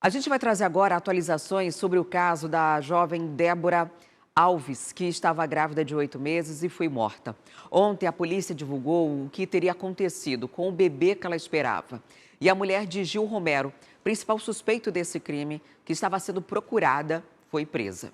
A gente vai trazer agora atualizações sobre o caso da jovem Débora Alves, que estava grávida de 8 meses e foi morta. Ontem, a polícia divulgou o que teria acontecido com o bebê que ela esperava. E a mulher de Gil Romero, principal suspeito desse crime, que estava sendo procurada, foi presa.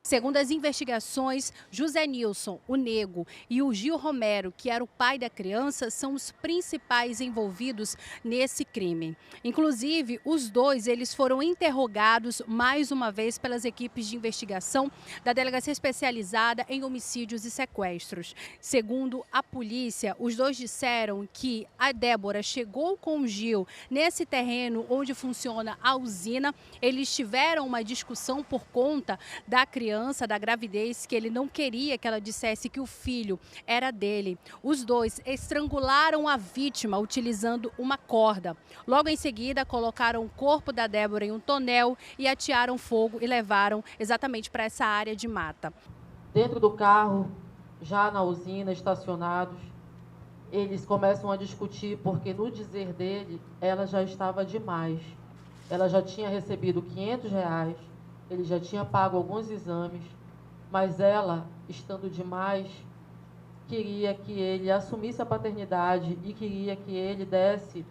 Segundo as investigações, José Nilson, o Nego, e o Gil Romero, que era o pai da criança, são os principais envolvidos nesse crime. Inclusive, os dois eles foram interrogados mais uma vez pelas equipes de investigação da Delegacia Especializada em Homicídios e Sequestros. Segundo a polícia, os dois disseram que a Débora chegou com o Gil nesse terreno onde funciona a usina. Eles tiveram uma discussão por conta da criança, da gravidez, que ele não queria que ela dissesse que o filho era dele. Os dois estrangularam a vítima utilizando uma corda. Logo em seguida, colocaram o corpo da Débora em um tonel e atearam fogo e levaram exatamente para essa área de mata. Dentro do carro, já na usina, estacionados, eles começam a discutir porque, no dizer dele, ela já estava demais. Ela já tinha recebido R$ 500, ele já tinha pago alguns exames, mas ela, estando demais, queria que ele assumisse a paternidade e queria que ele desse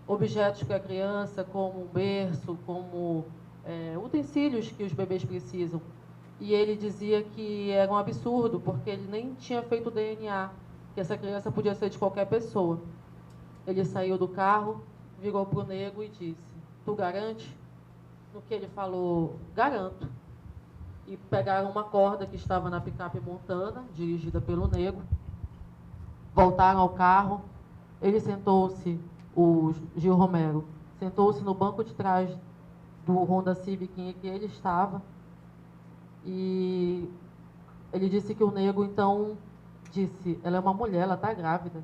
objetos para a criança, como um berço, como utensílios que os bebês precisam. E ele dizia que era um absurdo, porque ele nem tinha feito DNA, que essa criança podia ser de qualquer pessoa. Ele saiu do carro, virou para o Nego e disse: "Tu garante?" No que ele falou: "Garanto." E pegaram uma corda que estava na picape Montana, dirigida pelo Nego, voltaram ao carro, ele sentou-se, o Gil Romero, sentou-se no banco de trás do Honda Civic em que ele estava, e ele disse que o Nego, então, disse: "Ela é uma mulher, ela está grávida."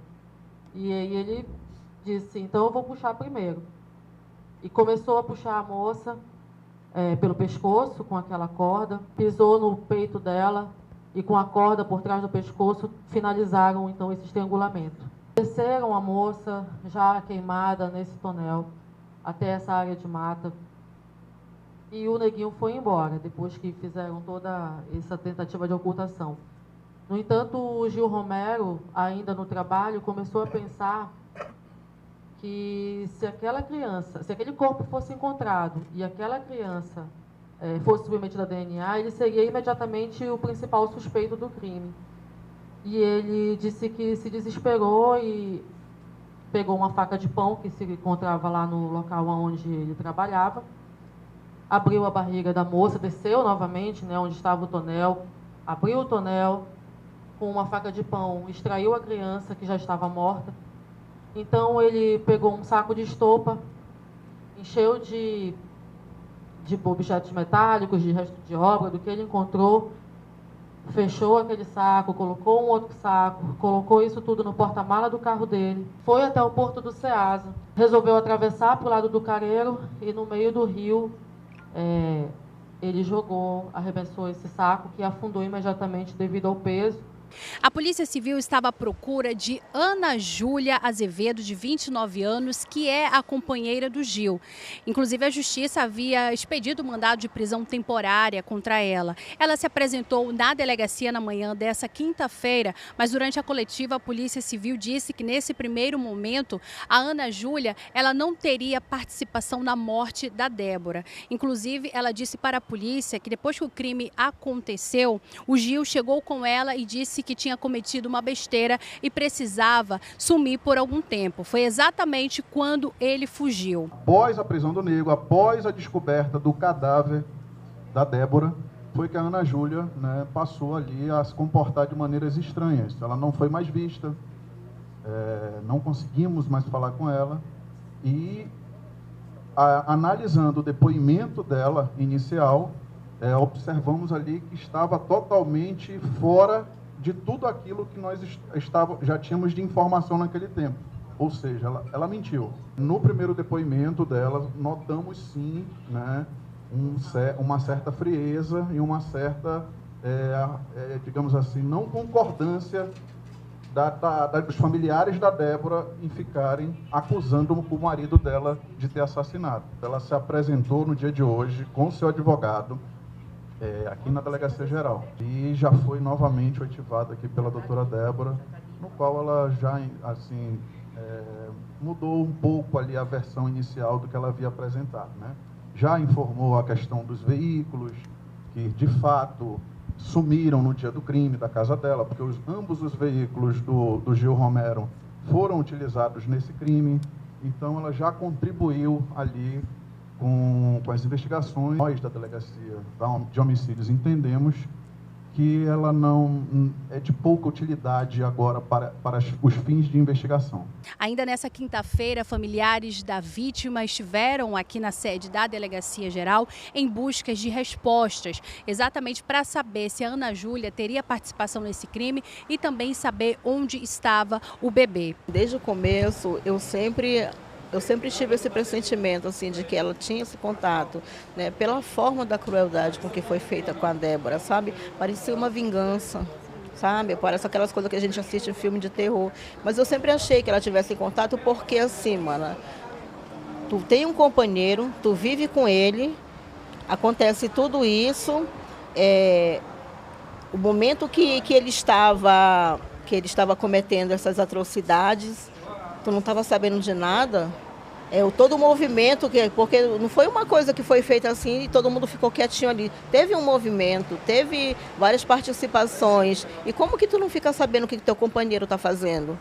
E aí ele disse: "Então eu vou puxar primeiro." E começou a puxar a moça pelo pescoço com aquela corda, pisou no peito dela e com a corda por trás do pescoço finalizaram então esse estrangulamento. Desceram a moça já queimada nesse tonel até essa área de mata e o Neguinho foi embora depois que fizeram toda essa tentativa de ocultação. No entanto, o Gil Romero, ainda no trabalho, começou a pensar que se aquele corpo fosse encontrado e aquela criança fosse submetida a DNA, ele seria imediatamente o principal suspeito do crime. E ele disse que se desesperou e pegou uma faca de pão que se encontrava lá no local onde ele trabalhava, abriu a barriga da moça, desceu novamente, onde estava o tonel, abriu o tonel, com uma faca de pão, extraiu a criança que já estava morta. Então ele pegou um saco de estopa, encheu de objetos metálicos, de resto de obra, do que ele encontrou, fechou aquele saco, colocou um outro saco, colocou isso tudo no porta-mala do carro dele, foi até o porto do Ceasa, resolveu atravessar para o lado do Careiro e no meio do rio ele arremessou esse saco que afundou imediatamente devido ao peso. A Polícia Civil estava à procura de Ana Júlia Azevedo, de 29 anos, que é a companheira do Gil. Inclusive, a Justiça havia expedido mandado de prisão temporária contra ela. Ela se apresentou na delegacia na manhã dessa quinta-feira, mas durante a coletiva, a Polícia Civil disse que, nesse primeiro momento, a Ana Júlia ela não teria participação na morte da Débora. Inclusive, ela disse para a polícia que, depois que o crime aconteceu, o Gil chegou com ela e disse que tinha cometido uma besteira e precisava sumir por algum tempo. Foi exatamente quando ele fugiu. Após a prisão do Nego, após a descoberta do cadáver da Débora, foi que a Ana Júlia, passou ali a se comportar de maneiras estranhas. Ela não foi mais vista, não conseguimos mais falar com ela e, analisando o depoimento dela inicial, observamos ali que estava totalmente fora de tudo aquilo que nós já tínhamos de informação naquele tempo. Ou seja, ela mentiu. No primeiro depoimento dela, notamos sim, uma certa frieza e uma certa, digamos assim, não concordância dos familiares da Débora em ficarem acusando o marido dela de ter assassinado. Ela se apresentou no dia de hoje com seu advogado aqui na Delegacia Geral e já foi novamente oitivada aqui pela doutora Débora, no qual ela já, assim, mudou um pouco ali a versão inicial do que ela havia apresentado, né? Já informou a questão dos veículos, que de fato sumiram no dia do crime da casa dela, porque ambos os veículos do Gil Romero foram utilizados nesse crime. Então, ela já contribuiu ali com as investigações. Nós, da Delegacia de Homicídios, entendemos que ela não é de pouca utilidade agora para os fins de investigação. Ainda nessa quinta-feira, familiares da vítima estiveram aqui na sede da Delegacia Geral em busca de respostas, exatamente para saber se a Ana Júlia teria participação nesse crime e também saber onde estava o bebê. Desde o começo, eu sempre tive esse pressentimento, assim, de que ela tinha esse contato, né? Pela forma da crueldade com que foi feita com a Débora, sabe? Parecia uma vingança, sabe? Parece aquelas coisas que a gente assiste em filme de terror. Mas eu sempre achei que ela tivesse contato porque, assim, mano, tu tem um companheiro, tu vive com ele, acontece tudo isso, o momento que ele estava cometendo essas atrocidades, tu não estava sabendo de nada, todo o movimento, porque não foi uma coisa que foi feita assim e todo mundo ficou quietinho ali. Teve um movimento, teve várias participações. E como que tu não fica sabendo o que teu companheiro está fazendo?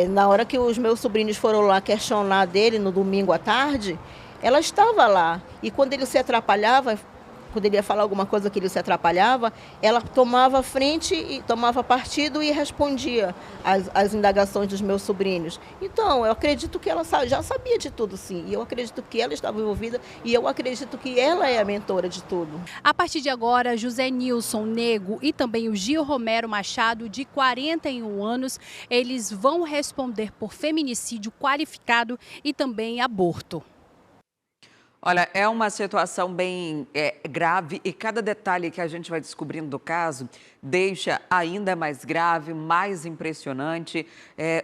Na hora que os meus sobrinhos foram lá questionar dele no domingo à tarde, ela estava lá. E quando ele se atrapalhava, quando ele ia falar alguma coisa que ele se atrapalhava, ela tomava frente e tomava partido e respondia às indagações dos meus sobrinhos. Então, eu acredito que ela já sabia de tudo, sim. E eu acredito que ela estava envolvida e eu acredito que ela é a mentora de tudo. A partir de agora, José Nilson Nego e também o Gil Romero Machado, de 41 anos, eles vão responder por feminicídio qualificado e também aborto. Olha, é uma situação bem grave e cada detalhe que a gente vai descobrindo do caso deixa ainda mais grave, mais impressionante.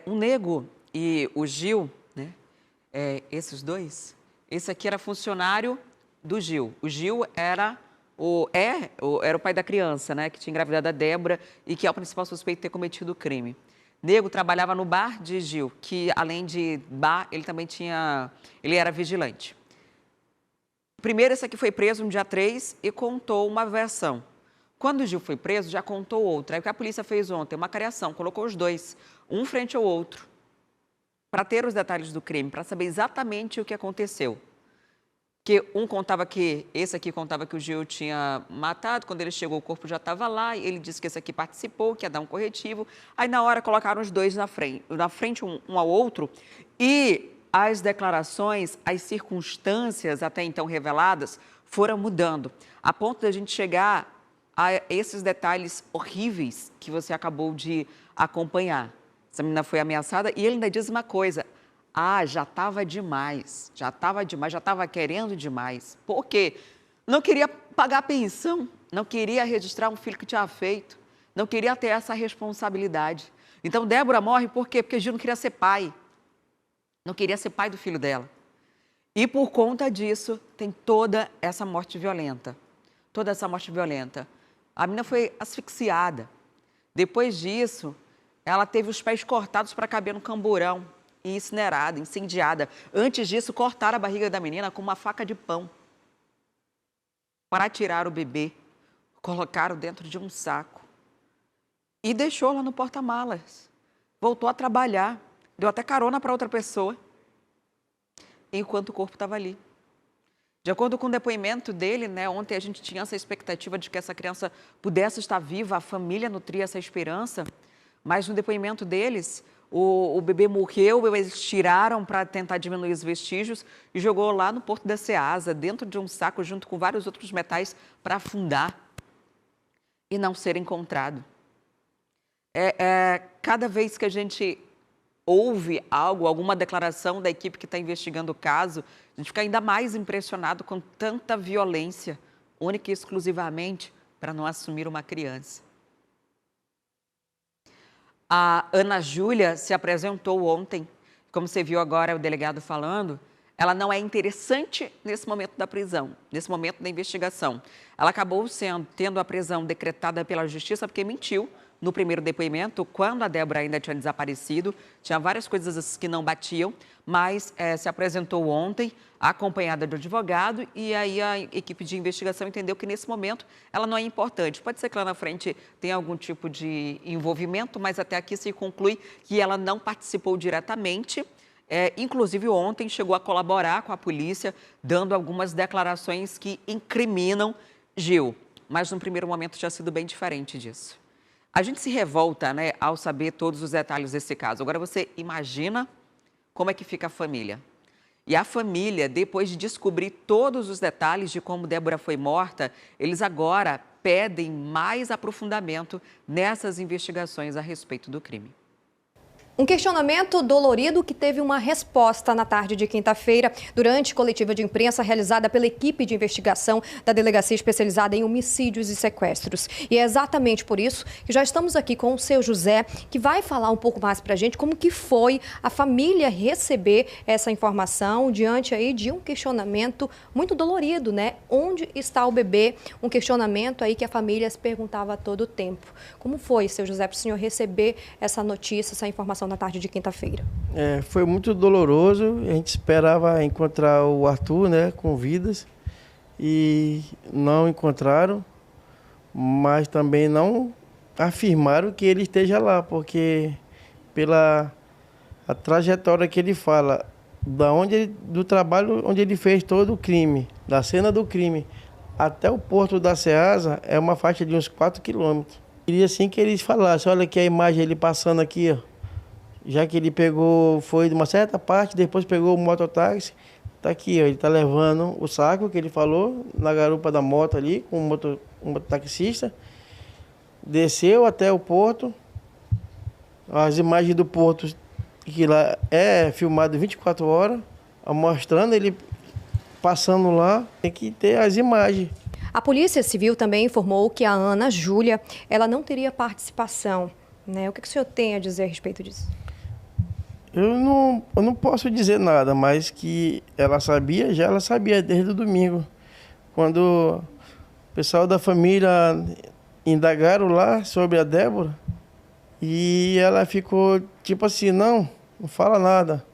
O Nego e o Gil, né? Esses dois, esse aqui era funcionário do Gil. O Gil era o pai da criança, né? Que tinha engravidado a Débora e que é o principal suspeito de ter cometido o crime. Nego trabalhava no bar de Gil, que além de bar, ele era vigilante. Primeiro, esse aqui foi preso no dia 3 e contou uma versão. Quando o Gil foi preso, já contou outra. Aí o que a polícia fez ontem? Uma cariação, colocou os dois, um frente ao outro, para ter os detalhes do crime, para saber exatamente o que aconteceu. Que esse aqui contava que o Gil tinha matado, quando ele chegou o corpo já estava lá, e ele disse que esse aqui participou, que ia dar um corretivo. Aí na hora colocaram os dois na frente um ao outro e as declarações, as circunstâncias até então reveladas foram mudando, a ponto de a gente chegar a esses detalhes horríveis que você acabou de acompanhar. Essa menina foi ameaçada e ele ainda diz uma coisa: já estava demais, já estava querendo demais. Por quê? Não queria pagar a pensão, não queria registrar um filho que tinha feito, não queria ter essa responsabilidade. Então, Débora morre por quê? Porque Gil não queria ser pai. Não queria ser pai do filho dela. E por conta disso, tem toda essa morte violenta. Toda essa morte violenta. A menina foi asfixiada. Depois disso, ela teve os pés cortados para caber no camburão. E incinerada, incendiada. Antes disso, cortaram a barriga da menina com uma faca de pão. Para tirar o bebê. Colocaram dentro de um saco. E deixou lá no porta-malas. Voltou a trabalhar. Deu até carona para outra pessoa, enquanto o corpo estava ali. De acordo com o depoimento dele, né, ontem a gente tinha essa expectativa de que essa criança pudesse estar viva, a família nutria essa esperança, mas no depoimento deles, o bebê morreu, eles tiraram para tentar diminuir os vestígios e jogou lá no Porto da Ceasa, dentro de um saco, junto com vários outros metais, para afundar e não ser encontrado. Cada vez que a gente ouve alguma declaração da equipe que está investigando o caso, a gente fica ainda mais impressionado com tanta violência, única e exclusivamente para não assumir uma criança. A Ana Júlia se apresentou ontem. Como você viu agora o delegado falando, ela não é interessante nesse momento da prisão, nesse momento da investigação. Ela acabou tendo a prisão decretada pela Justiça porque mentiu no primeiro depoimento, quando a Débora ainda tinha desaparecido. Tinha várias coisas que não batiam, mas se apresentou ontem, acompanhada do advogado, e aí a equipe de investigação entendeu que nesse momento ela não é importante. Pode ser que lá na frente tenha algum tipo de envolvimento, mas até aqui se conclui que ela não participou diretamente. Inclusive, ontem chegou a colaborar com a polícia, dando algumas declarações que incriminam Gil. Mas, no primeiro momento, tinha sido bem diferente disso. A gente se revolta, né, ao saber todos os detalhes desse caso. Agora, você imagina como é que fica a família. E a família, depois de descobrir todos os detalhes de como Débora foi morta, eles agora pedem mais aprofundamento nessas investigações a respeito do crime. Um questionamento dolorido que teve uma resposta na tarde de quinta-feira, durante coletiva de imprensa realizada pela equipe de investigação da Delegacia Especializada em Homicídios e Sequestros. E é exatamente por isso que já estamos aqui com o seu José, que vai falar um pouco mais para a gente como que foi a família receber essa informação diante aí de um questionamento muito dolorido, né? Onde está o bebê? Um questionamento aí que a família se perguntava a todo tempo. Como foi, seu José, para o senhor receber essa notícia, essa informação na tarde de quinta-feira? Foi muito doloroso. A gente esperava encontrar o Arthur, né, com vidas, e não encontraram, mas também não afirmaram que ele esteja lá, porque pela a trajetória que ele fala, do trabalho onde ele fez todo o crime, da cena do crime até o porto da Ceasa, é uma faixa de uns 4 quilômetros. Queria assim que eles falassem, olha aqui a imagem, ele passando aqui, ó. Já que ele foi de uma certa parte, depois pegou o mototáxi, tá aqui, ó, ele tá levando o saco que ele falou na garupa da moto ali, com um mototaxista, desceu até o porto, as imagens do porto, que lá é filmado 24 horas, mostrando ele passando lá, tem que ter as imagens. A Polícia Civil também informou que a Ana Júlia, ela não teria participação, né? O que o senhor tem a dizer a respeito disso? Eu não posso dizer nada, mas que ela sabia desde o domingo. Quando o pessoal da família indagaram lá sobre a Débora, e ela ficou tipo assim, não fala nada.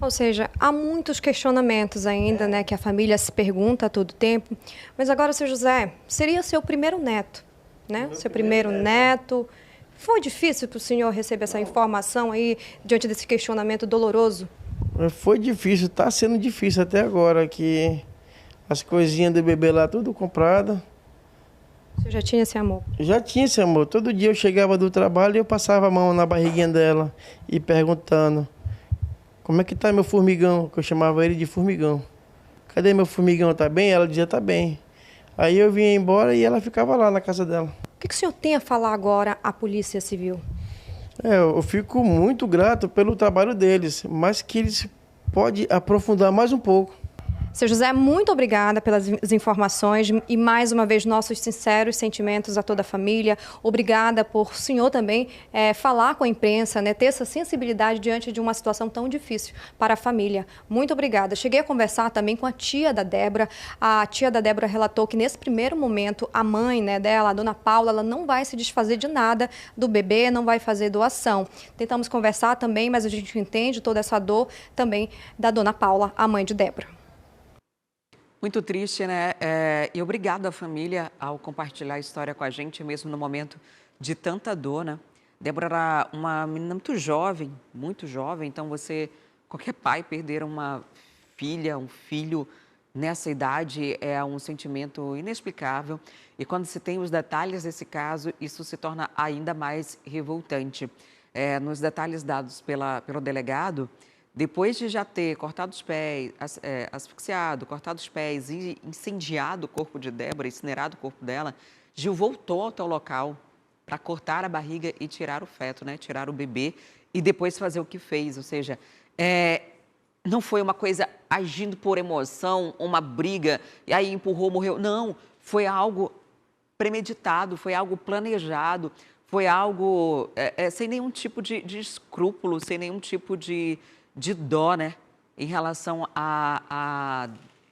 Ou seja, há muitos questionamentos ainda, né, que a família se pergunta a todo tempo. Mas agora, seu José, seria seu primeiro neto, né? Seu primeiro neto. Foi difícil para o senhor receber essa informação aí, diante desse questionamento doloroso? Foi difícil, está sendo difícil até agora, que as coisinhas do bebê lá, tudo comprada. Você já tinha esse amor? Já tinha esse amor. Todo dia eu chegava do trabalho e eu passava a mão na barriguinha dela e perguntando, como é que tá meu formigão? Que eu chamava ele de formigão. Cadê meu formigão? Tá bem? Ela dizia, tá bem. Aí eu vinha embora e ela ficava lá na casa dela. O que o senhor tem a falar agora à Polícia Civil? Eu fico muito grato pelo trabalho deles, mas que eles podem aprofundar mais um pouco. Seu José, muito obrigada pelas informações e, mais uma vez, nossos sinceros sentimentos a toda a família. Obrigada por o senhor também falar com a imprensa, né, ter essa sensibilidade diante de uma situação tão difícil para a família. Muito obrigada. Cheguei a conversar também com a tia da Débora. A tia da Débora relatou que, nesse primeiro momento, a mãe, né, dela, a dona Paula, ela não vai se desfazer de nada do bebê, não vai fazer doação. Tentamos conversar também, mas a gente entende toda essa dor também da dona Paula, a mãe de Débora. Muito triste, né? E obrigado à família ao compartilhar a história com a gente, mesmo no momento de tanta dor, né? Débora era uma menina muito jovem, então qualquer pai perder uma filha, um filho nessa idade é um sentimento inexplicável. E quando se tem os detalhes desse caso, isso se torna ainda mais revoltante. Nos detalhes dados pelo delegado, depois de já ter cortado os pés, asfixiado, cortado os pés e incendiado o corpo de Débora, incinerado o corpo dela, Gil voltou até o local para cortar a barriga e tirar o feto, né? Tirar o bebê e depois fazer o que fez. Ou seja, não foi uma coisa agindo por emoção, uma briga, e aí empurrou, morreu. Não, foi algo premeditado, foi algo planejado, foi algo sem nenhum tipo de escrúpulo, sem nenhum tipo de dó, né, em relação a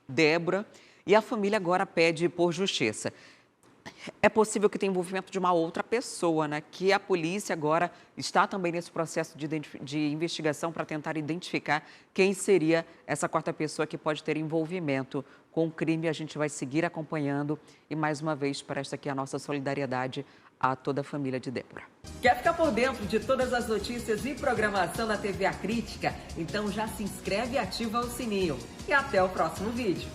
Débora. E a família agora pede por justiça. É possível que tenha envolvimento de uma outra pessoa, né? Que a polícia agora está também nesse processo de investigação para tentar identificar quem seria essa quarta pessoa que pode ter envolvimento com o crime. A gente vai seguir acompanhando e, mais uma vez, presta aqui a nossa solidariedade a toda a família de Débora. Quer ficar por dentro de todas as notícias e programação da TV A Crítica? Então já se inscreve e ativa o sininho. E até o próximo vídeo.